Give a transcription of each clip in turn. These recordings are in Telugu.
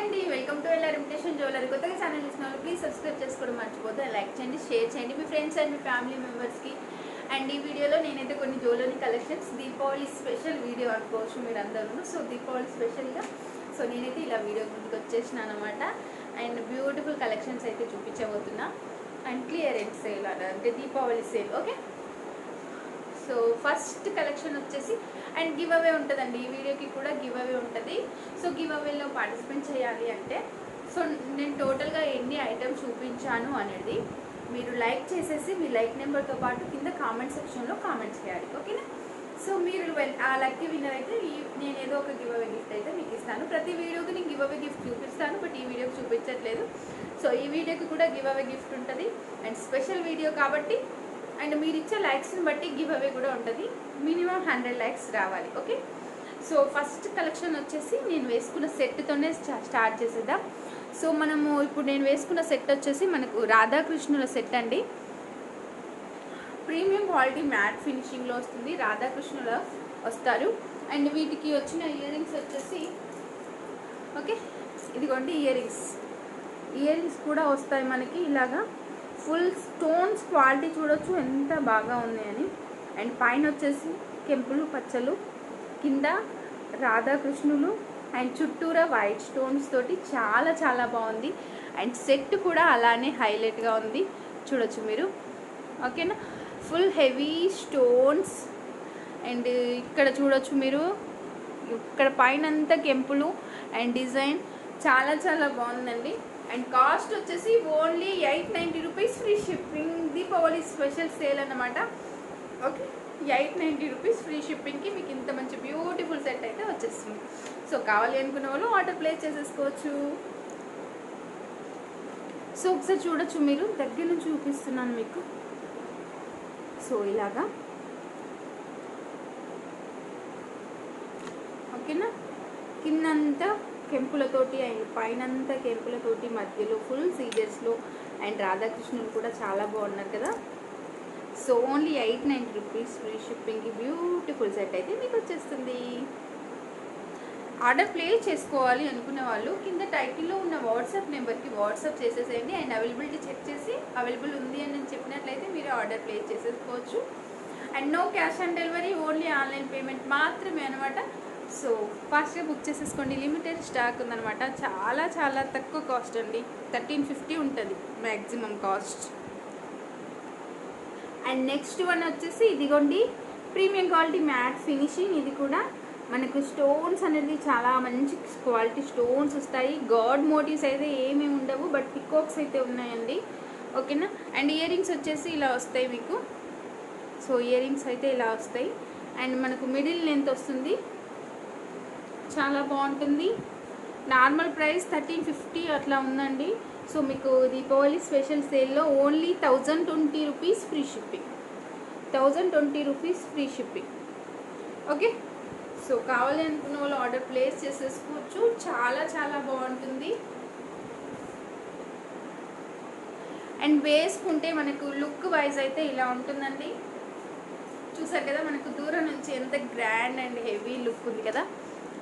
అండి, welcome to LR imitation jewellery. కొత్తగా ఛానల్ ఇచ్చిన వాళ్ళు ప్లీజ్ సబ్స్క్రైబ్ చేసుకోవడం మర్చిపోతే లైక్ చేయండి, షేర్ చేయండి మీ ఫ్రెండ్స్ అండ్ మీ ఫ్యామిలీ మెంబర్స్కి. అండ్ ఈ వీడియోలో నేనైతే కొన్ని jewellery collections Deepavali special video అనుకోవచ్చు మీరు అందరూ. సో దీపావళి స్పెషల్గా నేనైతే ఇలా వీడియో ముందుకు వచ్చేసినాను అనమాట. అండ్ బ్యూటిఫుల్ కలెక్షన్స్ అయితే చూపించబోతున్నా. అండ్ క్లియరెన్స్ సేల్ అంటే Deepavali sale. Okay, so first collection వచ్చేసి అండ్ గివ్ అవే ఉంటుందండి. ఈ వీడియోకి కూడా గివ్ అవే ఉంటుంది. సో గివ్ అవేలో పార్టిసిపేట్ చేయాలి అంటే నేను టోటల్గా ఎన్ని ఐటమ్స్ చూపించాను అనేది మీరు లైక్ చేసేసి మీ లైక్ నెంబర్తో పాటు కింద కామెంట్ సెక్షన్లో కామెంట్ చేయాలి. ఓకేనా? సో మీరు ఆ లక్కీ విన్నర్ అయితే నేను ఏదో ఒక గివ్ అవే గిఫ్ట్ అయితే మీకు ఇస్తాను. ప్రతి వీడియోకి నేను గివ్ అవే గిఫ్ట్ చూపిస్తాను, బట్ ఈ వీడియోకి చూపించట్లేదు. సో ఈ వీడియోకి కూడా గివ్ అవే గిఫ్ట్ ఉంటుంది. అండ్ స్పెషల్ వీడియో కాబట్టి అండ్ మీరు ఇచ్చే లైక్స్ని బట్టి గివ్ అవే కూడా ఉంటుంది. మినిమం 100 లైక్స్ రావాలి. ఓకే, సో ఫస్ట్ కలెక్షన్ వచ్చేసి నేను వేసుకున్న సెట్తోనే స్టార్ట్ చేసేద్దాం. సో మనము ఇప్పుడు నేను వేసుకున్న సెట్ వచ్చేసి మనకు రాధాకృష్ణుల సెట్ అండి. ప్రీమియం క్వాలిటీ మ్యాట్ ఫినిషింగ్లో వస్తుంది. రాధాకృష్ణుల వస్తారు. అండ్ వీటికి వచ్చిన ఇయర్ రింగ్స్ వచ్చేసి ఓకే ఇదిగోండి ఇయర్ రింగ్స్ కూడా వస్తాయి మనకి ఇలాగా. ఫుల్ స్టోన్స్ క్వాలిటీ చూడొచ్చు ఎంత బాగా ఉన్నాయని. అండ్ పైన వచ్చేసి కెంపులు పచ్చలు, కింద రాధాకృష్ణులు అండ్ చుట్టూరా వైట్ స్టోన్స్ తోటి చాలా చాలా బాగుంది. అండ్ సెట్ కూడా అలానే హైలైట్గా ఉంది చూడొచ్చు మీరు. ఓకేనా? Full heavy stones. అండ్ ఇక్కడ చూడొచ్చు మీరు, ఇక్కడ పైన అంతా కెంపులు అండ్ డిజైన్ చాలా చాలా బాగుందండి. అండ్ కాస్ట్ వచ్చేసి only 890 rupees, free shipping. Deepavali special sale అన్నమాట. ఓకే, 890 రూపీస్ ఫ్రీ షిప్పింగ్కి మీకు ఇంత మంచి బ్యూటిఫుల్ సెట్ అయితే వచ్చేస్తుంది. సో కావాలి అనుకున్న వాళ్ళు ఆర్డర్ ప్లేస్ చేసేసుకోవచ్చు. సో ఒకసారి చూడొచ్చు మీరు, దగ్గర నుంచి చూపిస్తున్నాను మీకు. సో ఇలాగా ఓకేనా, కిందంతా కెంపులతోటి అండ్ పైనంతా కెంపులతోటి, మధ్యలో ఫుల్ సీజర్స్లో అండ్ రాధాకృష్ణులు కూడా చాలా బాగున్నారు కదా. సో ఓన్లీ 890 రూపీస్ ఫ్రీ షిప్పింగ్కి బ్యూటిఫుల్ సెట్ అయితే మీకు వచ్చేస్తుంది. ఆర్డర్ ప్లేస్ చేసుకోవాలి అనుకునే వాళ్ళు కింద టైటిల్లో ఉన్న వాట్సాప్ నెంబర్కి వాట్సాప్ చేసేసేయండి. అండ్ అవైలబిలిటీ చెక్ చేసి అవైలబుల్ ఉంది అని నేను చెప్పినట్లయితే మీరు ఆర్డర్ ప్లేస్ చేసేసుకోవచ్చు. And no cash on delivery, only online payment మాత్రమే అనమాట. సో ఫాస్ట్గా బుక్ చేసేసుకోండి. లిమిటెడ్ స్టాక్ ఉందనమాట. చాలా చాలా తక్కువ కాస్ట్ అండి, 1350 ఉంటుంది maximum cost. And next one వచ్చేసి ఇదిగోండి ప్రీమియం క్వాలిటీ మ్యాట్ ఫినిషింగ్. ఇది కూడా మనకు స్టోన్స్ అనేది చాలా మంచి క్వాలిటీ స్టోన్స్ వస్తాయి. గాడ్ మోటివ్స్ అయితే ఏమీ ఉండవు, బట్ పికాక్స్ అయితే ఉన్నాయండి. ఓకేనా? అండ్ ఇయర్ రింగ్స్ వచ్చేసి ఇలా వస్తాయి మీకు. సో ఇయర్ రింగ్స్ అయితే ఇలా వస్తాయి. అండ్ మనకు మిడిల్ లెంత్ వస్తుంది, చాలా బాగుంటుంది. నార్మల్ ప్రైస్ 1350 అట్లా ఉందండి. సో మీకు దీపావళి స్పెషల్ సేల్లో only 1020 rupees free shipping. 1020 rupees free shipping. Okay, so కావాలి అనుకున్న వాళ్ళు ఆర్డర్ ప్లేస్ చేసేసుకోవచ్చు. చాలా చాలా బాగుంటుంది. అండ్ వేసుకుంటే మనకు లుక్ వైజ్ అయితే ఇలా ఉంటుందండి. చూసారు కదా, మనకు దూరం నుంచి ఎంత గ్రాండ్ అండ్ హెవీ లుక్ ఉంది కదా.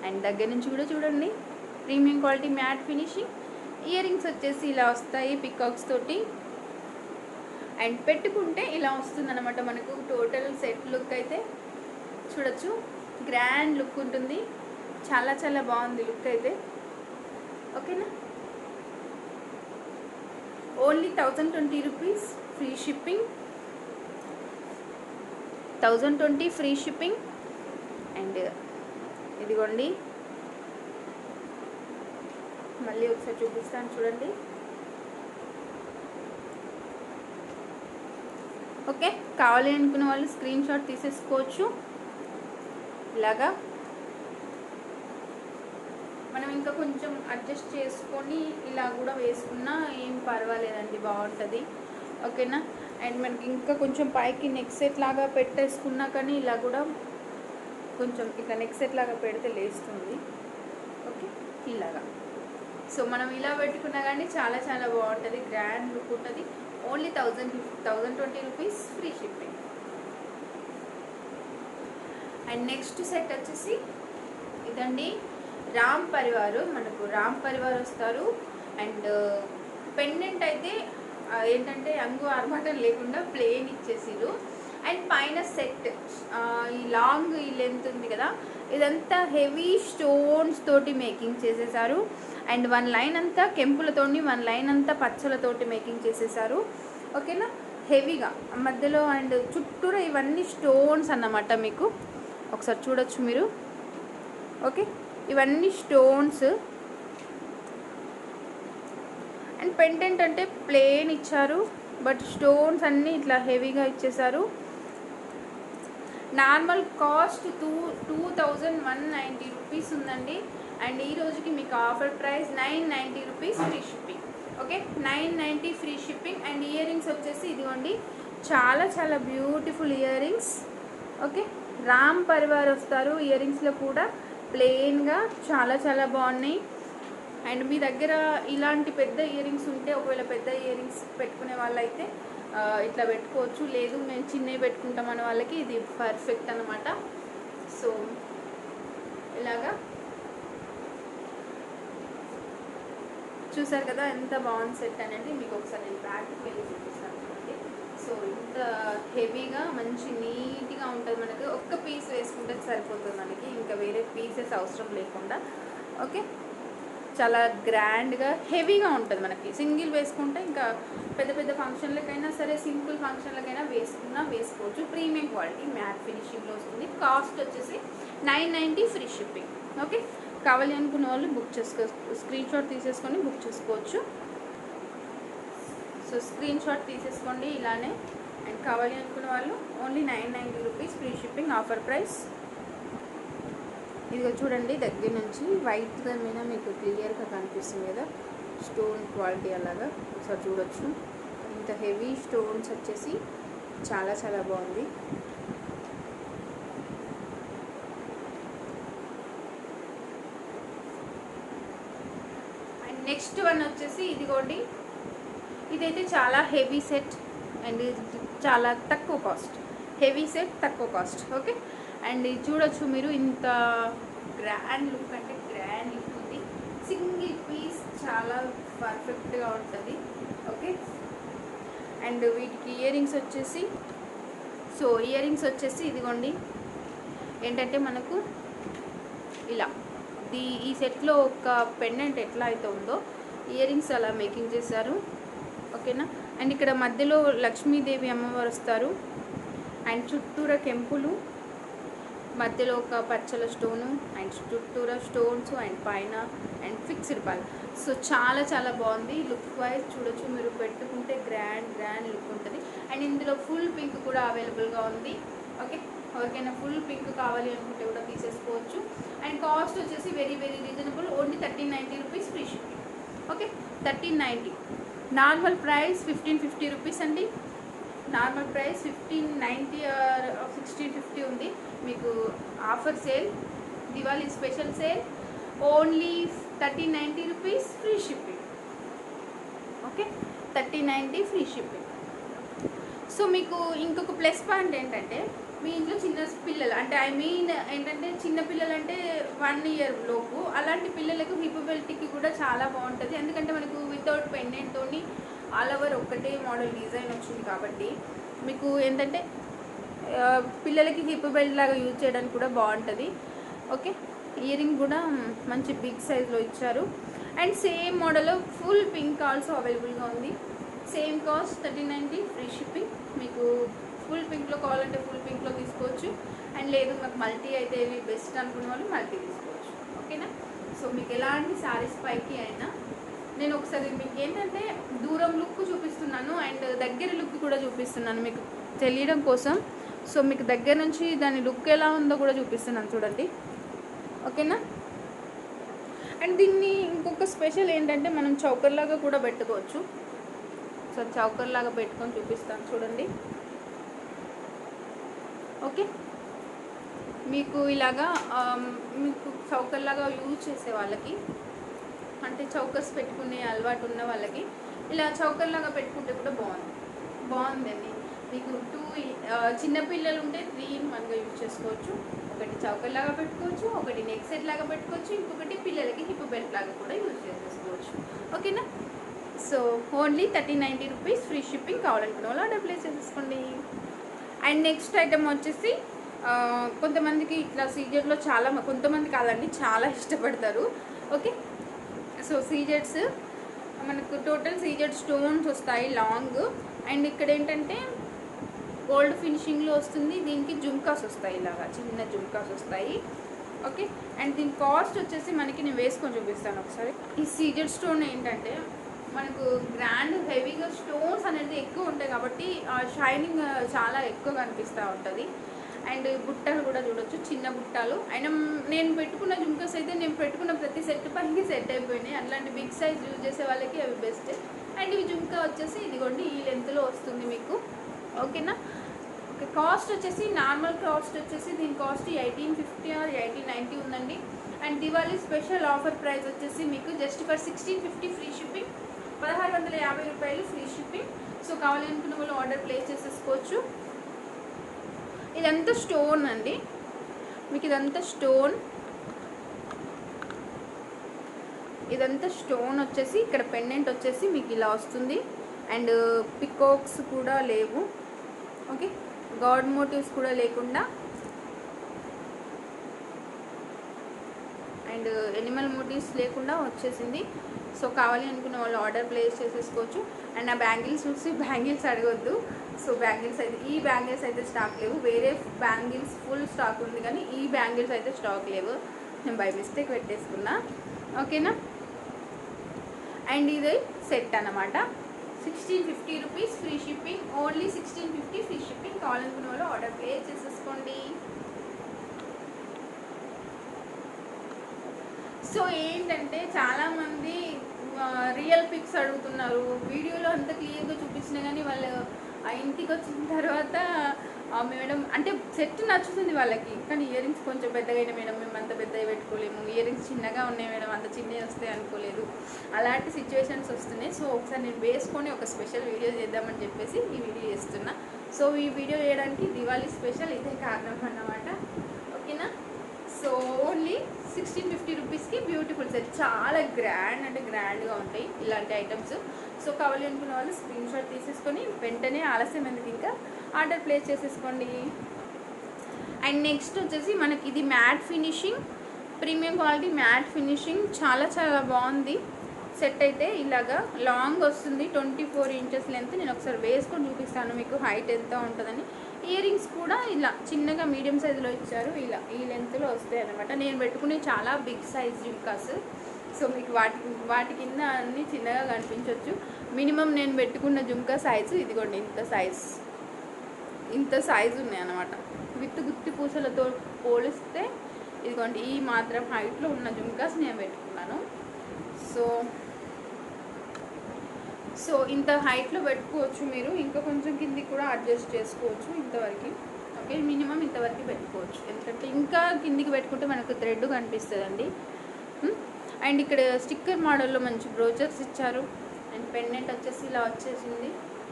అండ్ దగ్గర నుంచి కూడా చూడండి, premium quality matte finishing. Ear rings వచ్చేసి ఇలా వస్తాయి పికాక్స్ తోటి. అండ్ పెట్టుకుంటే ఇలా వస్తుందన్నమాట మనకు టోటల్ సెట్ లుక్ అయితే చూడొచ్చు. గ్రాండ్ లుక్ ఉంటుంది, చాలా చాలా బాగుంది లుక్ అయితే. ఓకేనా? Only 1020 rupees free shipping. 1020 free shipping. And ఇదిగోండి మళ్ళీ ఒకసారి చూపిస్తాను చూడండి. ఓకే, కావాలి అనుకున్న వాళ్ళు స్క్రీన్ షాట్ తీసేసుకోవచ్చు. ఇలాగా మనం ఇంకా కొంచెం అడ్జస్ట్ చేసుకొని ఇలా కూడా వేసుకున్నా ఏం పర్వాలేదండి, బాగుంటుంది. ఓకేనా? అండ్ మనకి ఇంకా కొంచెం పైకి నెక్ సెట్ లాగా పెట్టేసుకున్నా కానీ ఇలా కూడా కొంచెం ఇట్లా నెక్ సెట్ లాగా పెడితే లేస్తుంది. ఓకే, ఇలాగా. సో మనం ఇలా పెట్టుకున్నా కానీ చాలా చాలా బాగుంటుంది, గ్రాండ్ లుక్ ఉంటుంది. Only 1020 rupees free shipping. And next set వచ్చేసి ఇదండి రామ్ పరివార్, మనకు రామ్ పరివార్ వస్తారు. అండ్ పెండెంట్ అయితే ఏంటంటే అంగు ఆర్భాటం లేకుండా ప్లేన్ ఇచ్చేసిరు. అండ్ పైన సెట్ ఈ లాంగ్ ఈ లెంత్ ఉంది కదా, ఇదంతా హెవీ స్టోన్స్ తోటి మేకింగ్ చేసేసారు. అండ్ 1 లైన్ అంతా కెంపులతోని, 1 లైన్ అంతా పచ్చలతోటి మేకింగ్ చేసేసారు. ఓకేనా, హెవీగా మధ్యలో అండ్ చుట్టూరా ఇవన్నీ స్టోన్స్ అన్నమాట. మీకు ఒకసారి చూడొచ్చు మీరు. ఓకే, ఇవన్నీ స్టోన్స్. అండ్ పెండెంట్ అంటే ప్లేన్ ఇచ్చారు, బట్ స్టోన్స్ అన్నీ ఇట్లా హెవీగా ఇచ్చేసారు. నార్మల్ కాస్ట్ 2190 రూపీస్ ఉందండి. అండ్ ఈ రోజుకి మీకు offer price 990 rupees free shipping. Okay, 990 free shipping. And ear rings వచ్చేసి ఇదిగోండి, చాలా చాలా beautiful ear rings. Okay, Ram Parivar వస్తారు. ఇయర్ రింగ్స్లో కూడా ప్లెయిన్గా చాలా చాలా బాగున్నాయి. అండ్ మీ దగ్గర ఇలాంటి పెద్ద ఇయర్ రింగ్స్ ఉంటే, ఒకవేళ పెద్ద ఇయర్ రింగ్స్ పెట్టుకునే వాళ్ళైతే ఇట్లా పెట్టుకోవచ్చు. లేదు మేము చిన్నవి పెట్టుకుంటాం అనే వాళ్ళకి ఇది పర్ఫెక్ట్ అన్నమాట. సో ఇలాగా చూసారు కదా ఎంత బాగుంది సెట్ అనేది. మీకు ఒకసారి నేను బ్యాక్కి వెళ్ళి చూపిస్తాను చూడండి. సో ఇంత హెవీగా మంచి నీట్గా ఉంటుంది. మనకు ఒక్క పీస్ వేసుకుంటే సరిపోతుంది మనకి, ఇంకా వేరే పీసెస్ అవసరం లేకుండా. ఓకే, చాలా గ్రాండ్గా హెవీగా ఉంటుంది మనకి. సింగిల్ వేసుకుంటే ఇంకా పెద్ద పెద్ద ఫంక్షన్లకైనా సరే, సింపుల్ ఫంక్షన్లకైనా వేసుకోవచ్చు. ప్రీమియం క్వాలిటీ మ్యాట్ ఫినిషింగ్లో వస్తుంది. కాస్ట్ వచ్చేసి 990 ఫ్రీ షిప్పింగ్. ఓకే, కావాలి అనుకున్న వాళ్ళు బుక్ స్క్రీన్ షాట్ తీసేసుకొని బుక్ చేసుకోవచ్చు. సో స్క్రీన్ షాట్ తీసేసుకోండి ఇలానే. అండ్ కావాలి అనుకున్న వాళ్ళు only 990 rupees free shipping offer price. ఇదిగో చూడండి, దగ్గర నుంచి వైట్ దాని మీద మీకు క్లియర్గా కనిపిస్తుంది కదా స్టోన్ క్వాలిటీ, అలాగా ఒకసారి చూడొచ్చు. ఇంత హెవీ స్టోన్స్ వచ్చేసి చాలా చాలా బాగుంది. అండ్ నెక్స్ట్ వన్ వచ్చేసి ఇదిగోండి, ఇదైతే చాలా హెవీ సెట్ అండ్ చాలా తక్కువ కాస్ట్. హెవీ సెట్ తక్కువ కాస్ట్. ఓకే, అండ్ ఇది చూడొచ్చు మీరు, ఇంత గ్రాండ్ లుక్ అంటే గ్రాండ్ లుక్ ఉంది. సింగిల్ పీస్ చాలా పర్ఫెక్ట్గా ఉంటుంది. ఓకే, అండ్ వీటికి ఇయర్ రింగ్స్ వచ్చేసి, సో ఇయర్ రింగ్స్ వచ్చేసి ఇదిగోండి ఏంటంటే మనకు ఇలా ఈ సెట్లో ఒక పెండెంట్ ఎట్లా అయితే ఉందో ఇయర్ రింగ్స్ అలా మేకింగ్ చేశారు. ఓకేనా, అండ్ ఇక్కడ మధ్యలో లక్ష్మీదేవి అమ్మవారు వస్తారు. అండ్ చుట్టూరా కెంపులు, మధ్యలో ఒక పచ్చల స్టోను, అండ్ చుట్టూరా స్టోన్స్, అండ్ పైన అండ్ ఫిక్స్డ్ పాల్. సో చాలా చాలా బాగుంది. లుక్ వైజ్ చూడొచ్చు మీరు, పెట్టుకుంటే గ్రాండ్ లుక్ ఉంటుంది. అండ్ ఇందులో ఫుల్ పింక్ కూడా అవైలబుల్గా ఉంది. ఓకే, ఎవరికైనా ఫుల్ పింక్ కావాలి అనుకుంటే కూడా తీసేసుకోవచ్చు. అండ్ కాస్ట్ వచ్చేసి very very reasonable, only 1390 rupees free shipping. Okay, 1390. Normal price 1550 rupees అండి. నార్మల్ ప్రైస్ 1590 ఆర్ 1650 ఉంది. మీకు offer sale, Diwali special sale, only 1390 rupees free shipping. Okay, 1390 free shipping. So మీకు ఇంకొక ప్లస్ పాయింట్ ఏంటంటే, మీ ఇంట్లో చిన్న పిల్లలు అంటే ఏంటంటే చిన్న పిల్లలు అంటే 1 ఇయర్ లోపు, అలాంటి పిల్లలకు హిప్ బెల్ట్కి కూడా చాలా బాగుంటుంది. ఎందుకంటే మనకు వితౌట్ పెండెంట్తోని ఆల్ ఓవర్ ఒకటే మోడల్ డిజైన్ వచ్చింది కాబట్టి మీకు ఏంటంటే పిల్లలకి హిప్ బెల్ట్ లాగా యూజ్ చేయడానికి కూడా బాగుంటుంది. ఓకే, ఇయర్ రింగ్ కూడా మంచి బిగ్ సైజ్లో ఇచ్చారు. And same model full pink also అవైలబుల్గా ఉంది. Same cost 1390 free shipping. మీకు ఫుల్ పింక్లో కావాలంటే ఫుల్ పింక్లో తీసుకోవచ్చు. అండ్ లేదు మాకు మల్టీ అయితే బెస్ట్ అనుకున్న వాళ్ళు మల్టీ తీసుకోవచ్చు. ఓకేనా, సో మీకు ఎలాంటి శారీస్ పైకి అయినా నేను ఒకసారి మీకు ఏంటంటే దూరం లుక్ చూపిస్తున్నాను అండ్ దగ్గర లుక్ కూడా చూపిస్తున్నాను మీకు తెలియడం కోసం. సో మీకు దగ్గర నుంచి దాని లుక్ ఎలా ఉందో కూడా చూపిస్తున్నాను చూడండి. ఓకేనా, అండ్ దీన్ని ఇంకొక స్పెషల్ ఏంటంటే మనం చౌకర్లాగా కూడా పెట్టుకోవచ్చు. సో చౌకర్లాగా పెట్టుకొని చూపిస్తాను చూడండి. ఓకే, మీకు ఇలాగా మీకు చౌకర్లాగా యూజ్ చేసే వాళ్ళకి, అంటే చౌకర్స్ పెట్టుకునే అలవాటు ఉన్న వాళ్ళకి ఇలా చౌకర్లాగా పెట్టుకుంటే కూడా బాగుందండి. మీకు చిన్న పిల్లలు ఉంటే 3 in 1గా యూజ్ చేసుకోవచ్చు. ఒకటి చౌకల్లాగా పెట్టుకోవచ్చు, ఒకటి నెక్ సెట్ లాగా పెట్టుకోవచ్చు, ఇంకొకటి పిల్లలకి హిప్ బెల్ట్ లాగా కూడా యూజ్ చేసేసుకోవచ్చు. ఓకేనా? So only 1390 rupees, free shipping. కావాలనుకున్న వాళ్ళు ఆర్డర్ ప్లేస్ చేసేసుకోండి. అండ్ నెక్స్ట్ ఐటమ్ వచ్చేసి కొంతమందికి ఇట్లా సీజెడ్లో కొంతమంది కాదండి, చాలా ఇష్టపడతారు. ఓకే, సో సీజెడ్స్ మనకు టోటల్ సీజెడ్ స్టోన్స్ వస్తాయి లాంగ్. అండ్ ఇక్కడ ఏంటంటే గోల్డ్ ఫినిషింగ్లో వస్తుంది. దీనికి జుమ్కాస్ వస్తాయి, ఇలాగా చిన్న జుమ్కాస్ వస్తాయి. ఓకే, అండ్ దీని కాస్ట్ వచ్చేసి మనకి నేను వేసుకొని చూపిస్తాను ఒకసారి. ఈ సీజెడ్ స్టోన్ ఏంటంటే మనకు గ్రాండ్ హెవీగా స్టోన్స్ అనేది ఎక్కువ ఉంటాయి కాబట్టి షైనింగ్ చాలా ఎక్కువ కనిపిస్తూ ఉంటుంది. అండ్ బుట్టలు కూడా చూడొచ్చు, చిన్న బుట్టలు. అయినా నేను పెట్టుకున్న జుమ్కాస్ అయితే నేను పెట్టుకున్న ప్రతి సెట్ పైకి సెట్ అయిపోయినాయి. అట్లాంటి బిగ్ సైజ్ యూజ్ చేసే వాళ్ళకి అవి బెస్ట్. అండ్ ఈ జుమ్కా వచ్చేసి ఇదిగోండి ఈ లెంత్లో వస్తుంది మీకు. ఓకేనా? ఓకే, కాస్ట్ వచ్చేసి నార్మల్ కాస్ట్ వచ్చేసి దీని కాస్ట్ 1850 ఆర్ 1890 ఉందండి. And Diwali special offer price వచ్చేసి మీకు జస్ట్ ఫర్ 1650 ఫ్రీ షిప్పింగ్, 1650 రూపాయలు ఫ్రీ షిప్పింగ్. సో కావాలనుకున్న వాళ్ళు ఆర్డర్ ప్లేస్ చేసేసుకోవచ్చు. ఇదంతా స్టోన్ అండి, మీకు ఇదంతా స్టోన్ వచ్చేసి ఇక్కడ పెండెంట్ వచ్చేసి మీకు ఇలా వస్తుంది. అండ్ పికాక్స్ కూడా లేవు. ఓకే, గాడ్ మోటివ్స్ కూడా లేకుండా అండ్ ఎనిమల్ మోటివ్స్ లేకుండా వచ్చేసింది. సో కావాలి అనుకున్న వాళ్ళు ఆర్డర్ ప్లేస్ చేసేసుకోవచ్చు. అండ్ ఆ బ్యాంగిల్స్ చూసి బ్యాంగిల్స్ అడగొద్దు. సో బ్యాంగిల్స్ అయితే ఈ బ్యాంగిల్స్ అయితే స్టాక్ లేవు. వేరే బ్యాంగిల్స్ ఫుల్ స్టాక్ ఉంది కానీ ఈ బ్యాంగిల్స్ అయితే స్టాక్ లేవు. నేను బై మిస్టేక్ పెట్టేసుకున్నా. ఓకేనా? అండ్ ఇది సెట్ అన్నమాట. 1650 rupees free shipping, only 1650 free shipping. కావాలనుకున్న వాళ్ళు ఆర్డర్ ప్లేస్ చేసేసుకోండి. సో ఏంటంటే చాలామంది రియల్ పిక్స్ అడుగుతున్నారు. వీడియోలో అంత క్లియర్గా చూపించినా కానీ వాళ్ళు ఆ ఇంటికి వచ్చిన తర్వాత మేడం అంటే సెట్ నచ్చుతుంది వాళ్ళకి, కానీ ఇయర్ రింగ్స్ కొంచెం పెద్దగా అయినా మేడం మేము అంత పెద్దగా పెట్టుకోలేము, ఇయర్ రింగ్స్ చిన్నగా ఉన్నాయి మేడం అంత చిన్నవి వస్తాయి అనుకోలేదు, అలాంటి సిచ్యువేషన్స్ వస్తున్నాయి. సో ఒకసారి నేను వేసుకొని ఒక స్పెషల్ వీడియో చేద్దామని చెప్పేసి ఈ వీడియో చేస్తున్నా. సో ఈ వీడియో చేయడానికి దివాళీ స్పెషల్ ఇదే కారణం అన్నమాట. ఓకేనా? సో ఓన్లీ 1650 రూపీస్కి బ్యూటిఫుల్ సెట్, చాలా గ్రాండ్ అంటే గ్రాండ్గా ఉంటాయి ఇలాంటి ఐటమ్స్. సో కావాలి అనుకున్న వాళ్ళు స్క్రీన్ షాట్ తీసేసుకొని వెంటనే ఆలస్యం ఎందుకు ఇంకా ఆర్డర్ ప్లేస్ చేసేసుకోండి. అండ్ నెక్స్ట్ వచ్చేసి మనకి ఇది matte finishing, premium quality matte finishing, చాలా చాలా బాగుంది సెట్. అయితే ఇలాగా లాంగ్ వస్తుంది, 24 ఇంచెస్ లెంత్. నేను ఒకసారి వేసుకొని చూపిస్తాను మీకు హైట్ ఎంత ఉంటుందని. ఇయర్ రింగ్స్ కూడా ఇలా చిన్నగా మీడియం సైజులో ఇచ్చారు, ఇలా ఈ లెంత్లో వస్తాయి అనమాట. నేను పెట్టుకునే చాలా బిగ్ సైజ్ జుమ్కాస్. సో మీకు వాటి కింద అన్నీ చిన్నగా కనిపించవచ్చు. మినిమం నేను పెట్టుకున్న జుమ్కా సైజు ఇదిగోండి ఇంత సైజు ఉన్నాయి అన్నమాట. విత్ గుత్తి పూసలతో పోలిస్తే ఇదిగోండి ఈ మాత్రం హైట్లో ఉన్న జుమ్కాస్ నేను పెట్టుకున్నాను. సో ఇంత హైట్లో పెట్టుకోవచ్చు మీరు, ఇంకా కొంచెం కిందికి కూడా అడ్జస్ట్ చేసుకోవచ్చు ఇంతవరకు. ఓకే, మినిమం ఇంతవరకు పెట్టుకోవచ్చు, ఎందుకంటే ఇంకా కిందికి పెట్టుకుంటే మనకు థ్రెడ్ కనిపిస్తుందండి. అండ్ ఇక్కడ స్టిక్కర్ మోడల్లో మంచి బ్రోచర్స్ ఇచ్చారు. అండ్ పెండెంట్ వచ్చేసి ఇలా వచ్చేసింది,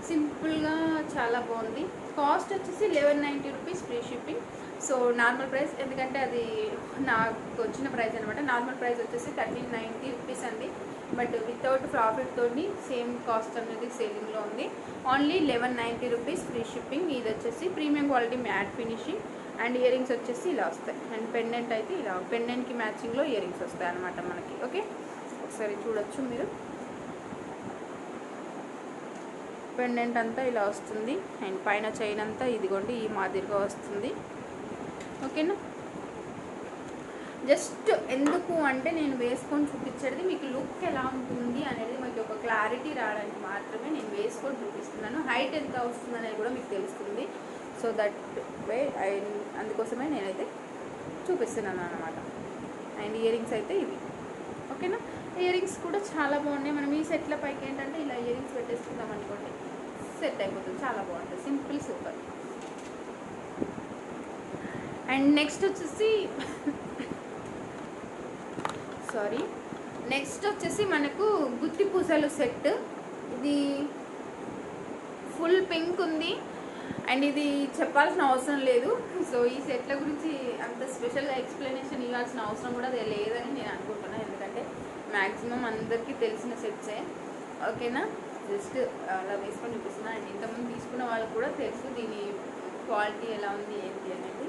సింపుల్గా చాలా బాగుంది. కాస్ట్ వచ్చేసి 1190 rupees free shipping. So normal price, ఎందుకంటే అది నాకు వచ్చిన ప్రైస్ అనమాట. నార్మల్ ప్రైస్ వచ్చేసి 1390 రూపీస్ అండి, బట్ వితౌట్ ప్రాఫిట్తో సేమ్ కాస్ట్ అనేది సేలింగ్లో ఉంది. Only 1190 rupees free shipping. ఇది వచ్చేసి premium quality matte finishing. And ear rings వచ్చేసి ఇలా వస్తాయి. అండ్ పెండెంట్ అయితే ఇలా, పెండెంట్కి మ్యాచింగ్లో ఇయర్ రింగ్స్ వస్తాయి అనమాట మనకి. ఓకే, ఒకసారి చూడొచ్చు మీరు. పెండెంట్ అంతా ఇలా వస్తుంది. అండ్ పైన చైన్ అంతా ఇదిగోండి ఈ మాదిరిగా వస్తుంది. ఓకేనా? జస్ట్ ఎందుకు అంటే నేను వేసుకొని చూపించేది మీకు లుక్ ఎలా ఉంటుంది అనేది మీకు ఒక క్లారిటీ రావడానికి మాత్రమే నేను వేసుకొని చూపిస్తున్నాను. హైట్ ఎంత వస్తుంది అనేది కూడా మీకు తెలుస్తుంది. సో దట్ వే అందుకోసమే నేనైతే చూపిస్తున్నాను అన్నమాట. అండ్ ఇయర్ రింగ్స్ అయితే ఇవి. ఓకేనా? ఇయర్ రింగ్స్ కూడా చాలా బాగున్నాయి. మనం ఈ సెట్ల పైకి ఏంటంటే ఇలా ఇయర్ రింగ్స్ పెట్టేసుకుందాం అనుకోండి, సెట్ అయిపోతుంది, చాలా బాగుంటుంది, సింపుల్ సూపర్. అండ్ నెక్స్ట్ వచ్చేసి మనకు గుత్తి పూసలు సెట్. ఇది ఫుల్ పింక్ ఉంది. అండ్ ఇది చెప్పాల్సిన అవసరం లేదు. సో ఈ సెట్ల గురించి అంత స్పెషల్గా ఎక్స్ప్లెనేషన్ ఇవ్వాల్సిన అవసరం కూడా లేదని నేను అనుకుంటున్నాను, ఎందుకంటే మ్యాక్సిమం అందరికీ తెలిసిన సెట్సే. ఓకేనా, జస్ట్ అలా వేసుకొని చూపిస్తున్నా. అండ్ ఇంతకుముందు తీసుకున్న వాళ్ళకి కూడా తెలుసు దీని క్వాలిటీ ఎలా ఉంది ఏంటి అనేది.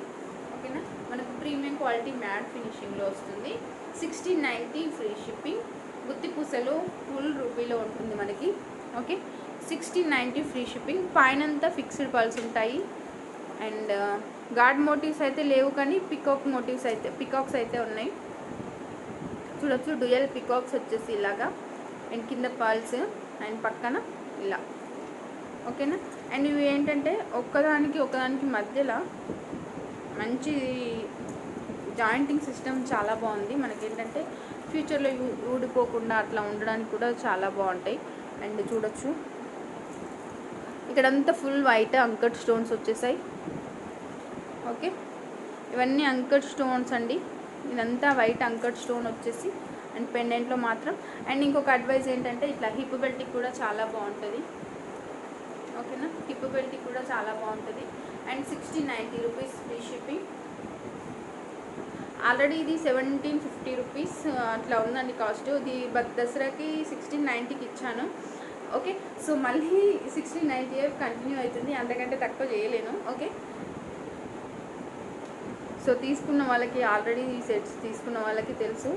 ఓకేనా, మనకు ప్రీమియం క్వాలిటీ మ్యాట్ ఫినిషింగ్లో వస్తుంది. 1690 ఫ్రీ షిప్పింగ్. గుత్తి పూసలు ఫుల్ రూపీలో ఉంటుంది మనకి. Okay, 1690 free shipping. పైనంతా ఫిక్స్డ్ పల్స్ ఉంటాయి. అండ్ గార్డ్ మోటివ్స్ అయితే లేవు, కానీ పికాక్స్ అయితే ఉన్నాయి. చూడొచ్చు, డ్యూయల్ పికాక్స్ వచ్చేసి ఇలాగా. అండ్ కింద పల్స్ అండ్ పక్కన ఇలా. ఓకేనా, అండ్ ఇవి ఏంటంటే ఒకదానికి మధ్యలో మంచి జాయింటింగ్ సిస్టమ్ చాలా బాగుంది. మనకేంటంటే ఫ్యూచర్లో ఊడిపోకుండా అట్లా ఉండడానికి కూడా చాలా బాగుంటాయి. అండ్ చూడొచ్చు, ఇక్కడంతా ఫుల్ వైట్ అంకట్ స్టోన్స్ వచ్చేసాయి. ఓకే, ఇవన్నీ అంకట్ స్టోన్స్ అండి. ఇదంతా వైట్ అంకట్ స్టోన్ వచ్చేసి అండ్ పెండెంట్లో మాత్రం. అండ్ ఇంకొక అడ్వైజ్ ఏంటంటే ఇట్లా హిప్ బెల్ట్కి కూడా చాలా బాగుంటుంది. ఓకేనా, హిప్ బెల్ట్కి కూడా చాలా బాగుంటుంది. And 1690 rupees free shipping. Already ఇది 1750 రూపీస్ అట్లా ఉందండి కాస్ట్. ఇది దసరాకి 1690కి ఇచ్చాను. ఓకే, సో మళ్ళీ 1690 కంటిన్యూ అవుతుంది, అంతకంటే తక్కువ చేయలేను. ఓకే, సో తీసుకున్న వాళ్ళకి ఆల్రెడీ ఈ సెట్స్ తీసుకున్న వాళ్ళకి తెలుసు.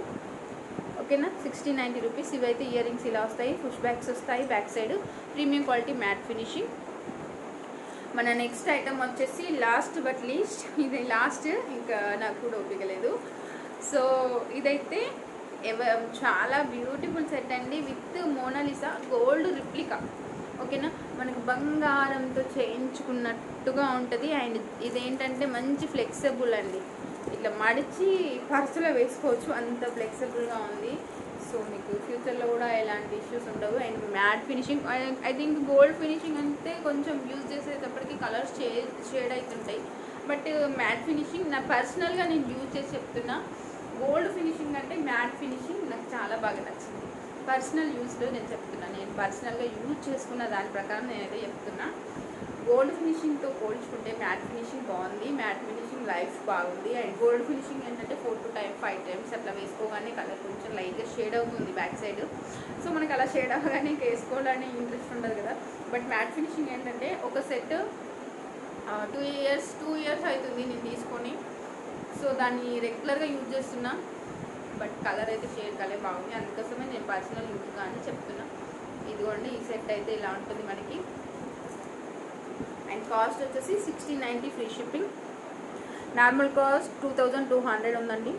ఓకేనా, 1690 రూపీస్. ఇవైతే ఇయర్ రింగ్స్ ఇలా వస్తాయి, పుష్ బ్యాక్స్ వస్తాయి back side. Premium quality matte finishing. మన నెక్స్ట్ ఐటమ్ వచ్చేసి లాస్ట్ బట్ లీస్ట్, ఇది లాస్ట్, ఇంకా నాకు కూడా ఓపిక లేదు. సో ఇదైతే చాలా బ్యూటిఫుల్ సెట్ అండి, విత్ మోనాలిసా గోల్డ్ రిప్లికా. ఓకేనా, మనకు బంగారంతో చేయించుకున్నట్టుగా ఉంటుంది. అండ్ ఇదేంటంటే మంచి ఫ్లెక్సిబుల్ అండి, ఇట్లా మడిచి పర్సులో వేసుకోవచ్చు, అంత ఫ్లెక్సిబుల్గా ఉంది. సో మీకు ఫ్యూచర్లో కూడా ఎలాంటి ఇష్యూస్ ఉండవు. And matte finishing, I think gold finishing అంటే కొంచెం యూజ్ చేసేటప్పటికి కలర్స్ షేడ్ అవుతుంటాయి. బట్ మ్యాట్ ఫినిషింగ్ నా పర్సనల్గా నేను యూజ్ చేసి చెప్తున్నా, గోల్డ్ ఫినిషింగ్ అంటే మ్యాట్ ఫినిషింగ్ నాకు చాలా బాగా నచ్చింది. పర్సనల్ యూస్లో నేను చెప్తున్నా, నేను పర్సనల్గా యూజ్ చేసుకున్న దాని ప్రకారం నేనైతే చెప్తున్నా. గోల్డ్ ఫినిషింగ్తో పోల్చుకుంటే మ్యాట్ ఫినిషింగ్ బాగుంది, మ్యాట్ ఫినిషింగ్ లైఫ్ బాగుంది. అండ్ గోల్డ్ ఫినిషింగ్ ఏంటంటే 4 to 5 times అట్లా వేసుకోగానే కలర్ కొంచెం లైట్గా షేడ్ అవుతుంది బ్యాక్ సైడ్. సో మనకి అలా షేడ్ అవ్వగానే వేసుకోవాలని ఇంట్రెస్ట్ ఉండదు కదా. బట్ మ్యాట్ ఫినిషింగ్ ఏంటంటే ఒక సెట్ 2 years అవుతుంది నేను తీసుకొని. సో దాన్ని రెగ్యులర్గా యూజ్ చేస్తున్నా, బట్ కలర్ అయితే షేడ్ కలర్ బాగుంది, అందుకోసమే నేను పర్సనల్ యూజ్గా అని చెప్తున్నా. ఇదిగోండి, ఈ సెట్ అయితే ఇలా ఉంటుంది మనకి. అండ్ కాస్ట్ వచ్చేసి 1690 ఫ్రీ షిప్పింగ్. నార్మల్ కాస్ట్ 2200 ఉందండి.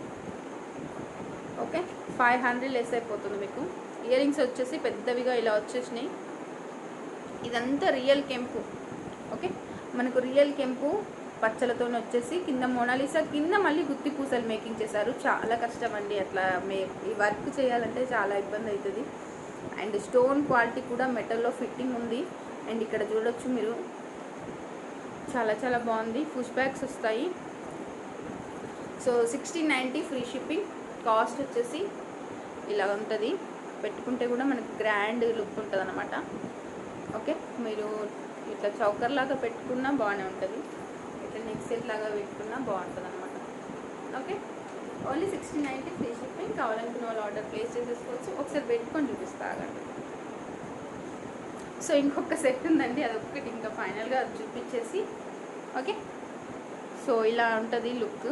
ఓకే, 500 లెస్ అయిపోతుంది మీకు. ఇయర్ రింగ్స్ వచ్చేసి పెద్దవిగా ఇలా వచ్చేసినాయి. ఇదంతా రియల్ కెంపు. ఓకే, మనకు రియల్ కెంపు పచ్చలతో వచ్చేసి కింద మోనాలిసా, కింద మళ్ళీ గుత్తి పూసలు మేకింగ్ చేశారు. చాలా కష్టం అండి అట్లా ఈ వర్క్ చేయాలంటే, చాలా ఇబ్బంది అవుతుంది. అండ్ స్టోన్ క్వాలిటీ కూడా మెటల్లో ఫిట్టింగ్ ఉంది. అండ్ ఇక్కడ చూడొచ్చు మీరు, చాలా చాలా బాగుంది. పుష్ బ్యాక్స్ వస్తాయి. So 1690 free shipping. కాస్ట్ వచ్చేసి ఇలా ఉంటుంది. పెట్టుకుంటే కూడా మనకు గ్రాండ్ లుక్ ఉంటుంది అనమాట. ఓకే, మీరు ఇట్లా చౌకర్ లాగా పెట్టుకున్నా బాగానే ఉంటుంది, ఇట్లా నెక్ సెట్ లాగా పెట్టుకున్నా బాగుంటుంది అనమాట. Okay, only 1690 free shipping. కావాలనుకున్న వాళ్ళు ఆర్డర్ ప్లేస్ చేసేసుకోవచ్చు. ఒకసారి పెట్టుకొని చూపిస్తాగండి. సో ఇంకొక సెట్ ఉందండి, అదొక్కటి ఇంకా ఫైనల్గా అది చూపించేసి. ఓకే, సో ఇలా ఉంటుంది లుక్.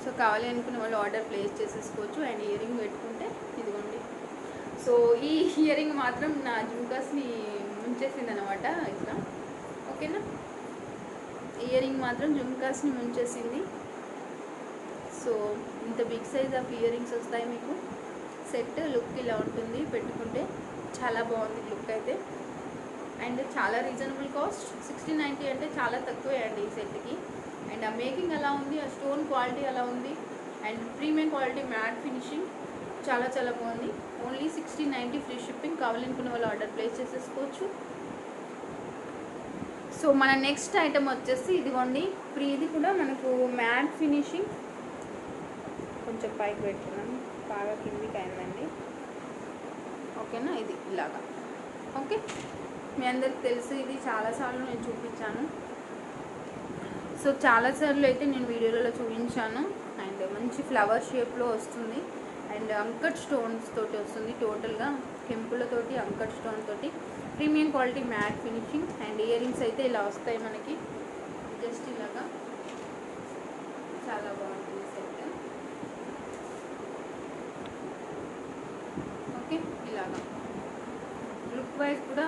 సో కావాలి అనుకున్న వాళ్ళు ఆర్డర్ ప్లేస్ చేసేసుకోవచ్చు. అండ్ ఇయర్ రింగ్ పెట్టుకుంటే ఇదిగోండి. సో ఈ ఇయర్ రింగ్ మాత్రం నా జుంకాస్ని ముంచేసింది అనమాట ఇట్లా. ఓకేనా, ఇయర్ రింగ్ మాత్రం జుంకాస్ని ముంచేసింది. సో ఇంత big size of ear rings వస్తాయి మీకు. సెట్ లుక్ ఇలా ఉంటుంది, పెట్టుకుంటే చాలా బాగుంది లుక్ అయితే. అండ్ చాలా రీజనబుల్ కాస్ట్, 1690 అంటే చాలా తక్కువే అండి ఈ సెట్కి. అండ్ ఆ మేకింగ్ అలా ఉంది, ఆ స్టోన్ క్వాలిటీ అలా ఉంది. And premium quality matte finishing చాలా చాలా బాగుంది. Only 1690 free shipping. కావాలనుకున్న వాళ్ళు ఆర్డర్ ప్లేస్ చేసేసుకోవచ్చు. సో మన నెక్స్ట్ ఐటమ్ వచ్చేసి ఇదిగోండి, ఇది కూడా మనకు మ్యాట్ ఫినిషింగ్. కొంచెం పైకి పెట్టుకున్నాను, బాగా కిందికి అయిందండి. ఓకేనా, ఇది ఇలాగా. ఓకే, మీ అందరికి తెలుసు, ఇది చాలాసార్లు నేను చూపించాను. సో చాలాసార్లు అయితే నేను వీడియోలలో చూపించాను. అండ్ మంచి ఫ్లవర్ షేప్లో వస్తుంది అండ్ అంకట్ స్టోన్స్ తోటి వస్తుంది. టోటల్గా కెంపులతోటి అంకట్ స్టోన్ తోటి premium quality matte finishing. And ear rings అయితే ఇలా వస్తాయి మనకి, జస్ట్ ఇలాగా చాలా బాగుంటుంది సెట్. ఓకే, ఇలాగా లుక్ వైజ్ కూడా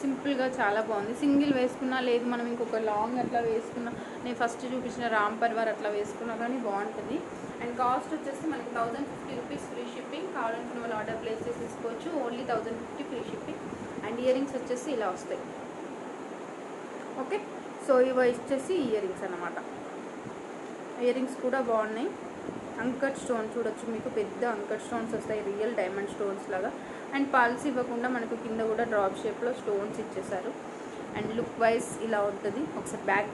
సింపుల్గా చాలా బాగుంది. సింగిల్ వేసుకున్నా, లేదు మనం ఇంకొక లాంగ్ అట్లా వేసుకున్నా, నేను ఫస్ట్ చూపించిన రామ్ పర్వార్ అట్లా వేసుకున్నా కానీ బాగుంటుంది. అండ్ కాస్ట్ వచ్చేసి మనకి 1050 రూపీస్ ఫ్రీ షిప్పింగ్. కావాలనుకున్న వాళ్ళు ఆర్డర్ ప్లేస్ చేసి తీసుకోవచ్చు. Only 1050 free shipping. And ear rings వచ్చేసి ఇలా వస్తాయి. ఓకే, సో ఇవి వచ్చేసి ఇయర్ రింగ్స్ అన్నమాట. ఇయర్ రింగ్స్ కూడా బాగున్నాయి. అంకట్ స్టోన్ చూడొచ్చు, మీకు పెద్ద అంకట్ స్టోన్స్ వస్తాయి, రియల్ డైమండ్ స్టోన్స్ లాగా. అండ్ పాల్స్ ఇవ్వకుండా మనకు కింద కూడా డ్రాప్ షేప్లో స్టోన్స్ ఇచ్చేసారు. అండ్ లుక్ వైజ్ ఇలా ఉంటుంది. ఒకసారి బ్యాక్